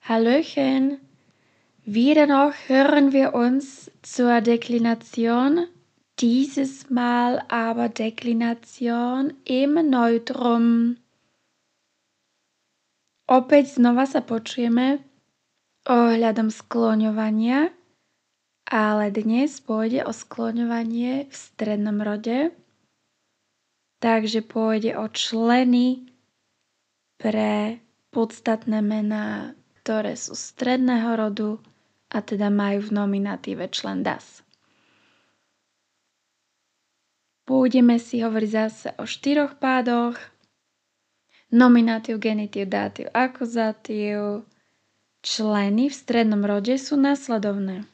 Hallöchen! Wieder noch hören wir uns zur Deklination, dieses Mal aber Deklination im neutrum. Opäť znova sa počujeme ohľadom skloňovania, ale dnes pôjde o skloňovanie v strednom rode, takže pôjde o členy pre podstatné mená, ktoré sú stredného rodu a teda majú v nominatíve člen das. Budeme si hovoriť zase o 4 pádoch. Nominatív, genitív, dátív, akuzátív. Členy v strednom rode sú nasledovné.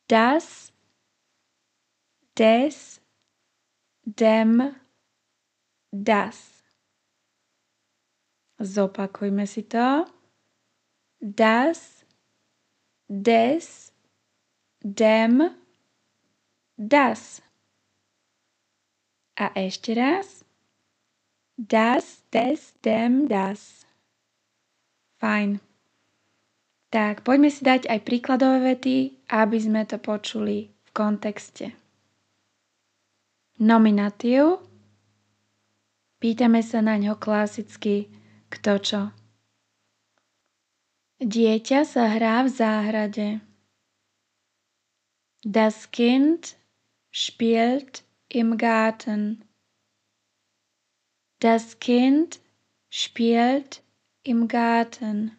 Das, des, dem, das. Zopakujme si to. Das, des, dem, das. A ešte raz. Das, des, dem, das. Fajn. Tak, poďme si dať aj príkladové vety, aby sme to počuli v kontexte. Nominatív. Pýtame sa na ňo klasicky kto čo. Dieťa sa hrá v záhrade. Das Kind spielt im Garten. Das Kind spielt im Garten.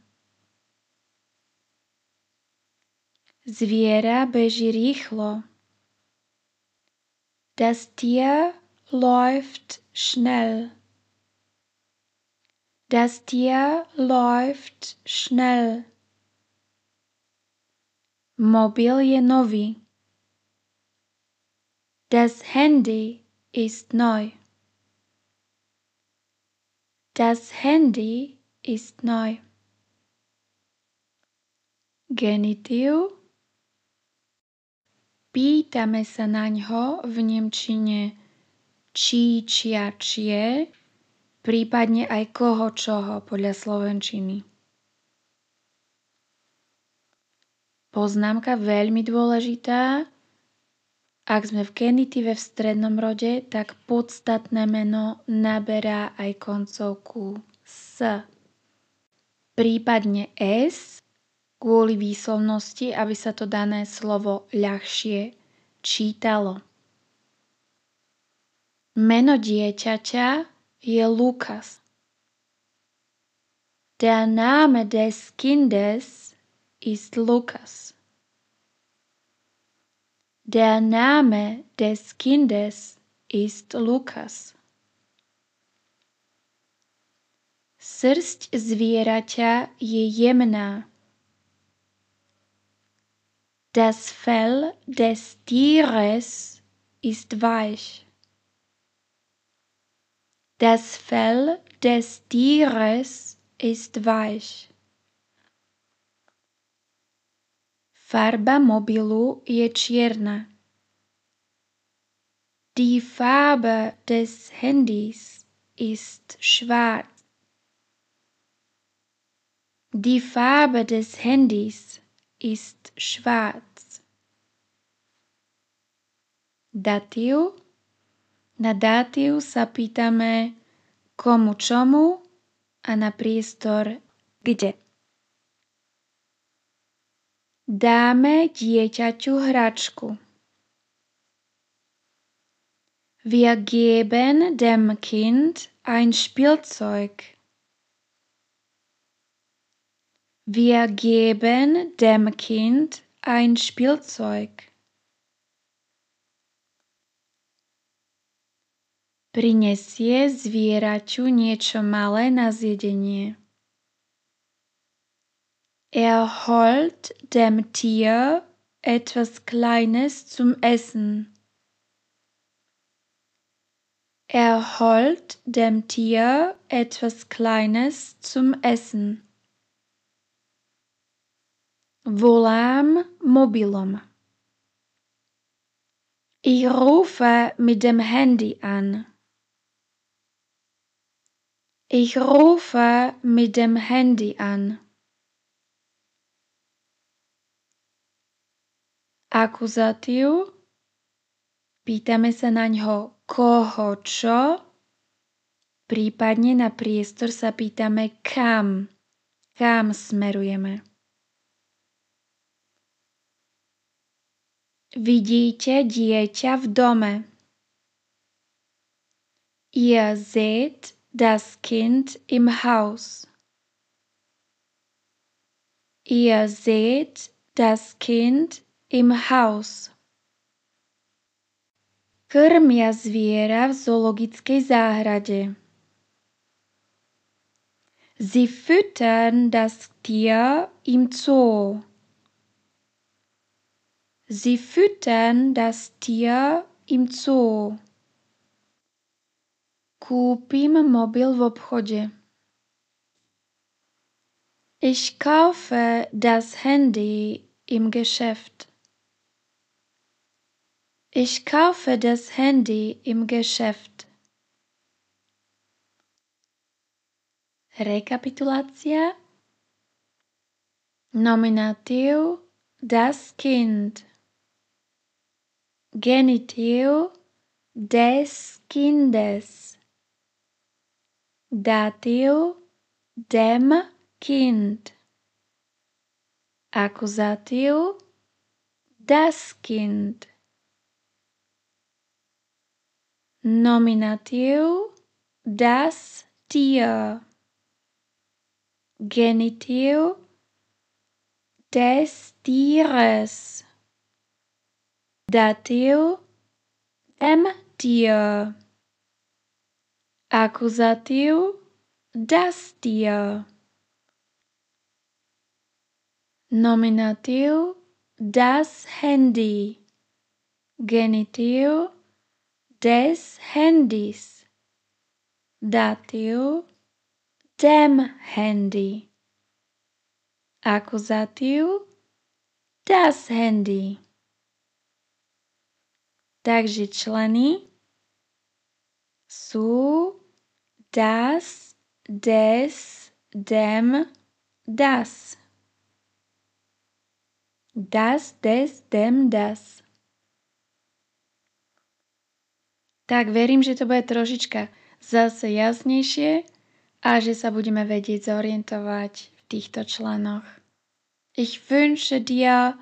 Zviera beží rýchlo. Das Tier läuft schnell. Das Tier läuft schnell. Mobil je nový. Das Handy ist neu. Das Handy ist neu. Genitív. Pýtame sa naňho v nemčine čí, čia, čie, prípadne aj koho, čoho podľa slovenčiny. Poznámka veľmi dôležitá. Ak sme v genitíve v strednom rode, tak podstatné meno naberá aj koncovku s. Prípadne s, kvôli výslovnosti, aby sa to dané slovo ľahšie čítalo. Meno dieťaťa je Lukas. Der Name des Kindes ist Lukas. Der Name des Kindes ist Lukas. Srsť zvieraťa je jemná. Das Fell des Tieres ist weich. Das Fell des Tieres ist weich. Farba mobilu je čierna. Die Farbe des Handys ist schwarz. Die Farbe des Handys ist schwarz. Datív. Na dátív sa pýtame komu čomu a na priestor kde. Dáme dieťaťu hračku. Wir geben dem Kind ein Spielzeug. Wir geben dem Kind ein Spielzeug. Prinesie zvieraťu niečo malé na zjedenie. Er holt dem Tier etwas Kleines zum Essen. Er holt dem Tier etwas Kleines zum Essen. Volám mobilom. Ich rufe mit dem Handy an. Ich rufe mit dem Handy an. Akuzatív. Pýtame sa na ňo koho čo, prípadne na priestor sa pýtame kam. Kam smerujeme. Vidíte dieťa v dome. Ihr seht das Kind im Haus. Ihr seht das Kind im Haus. Krmia zviera v zoologickej záhrade. Sie füttern das Tier im Zoo. Sie füttern das Tier im Zoo. Kúpim mobil v obchode. Ich kaufe das Handy im Geschäft. Ich kaufe das Handy im Geschäft. Rekapitulácia. Nominatív das Kind. Genitív des Kindes. Datív dem Kind. Akuzatív das Kind. Nominatív das Tier. Genitív des Tieres. Datív dem Tier. Akuzatív das Tier. Nominatív das Handy. Genitív des Handys. Datív dem Handy. Akuzatív das Handy. Takže členy sú das, des, dem, das. Das, des, dem, das. Tak verím, že to bude trošička zase jasnejšie a že sa budeme vedieť zorientovať v týchto členoch. Ich wünsche dir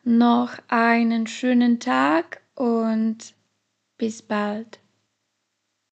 noch einen schönen Tag und bis bald.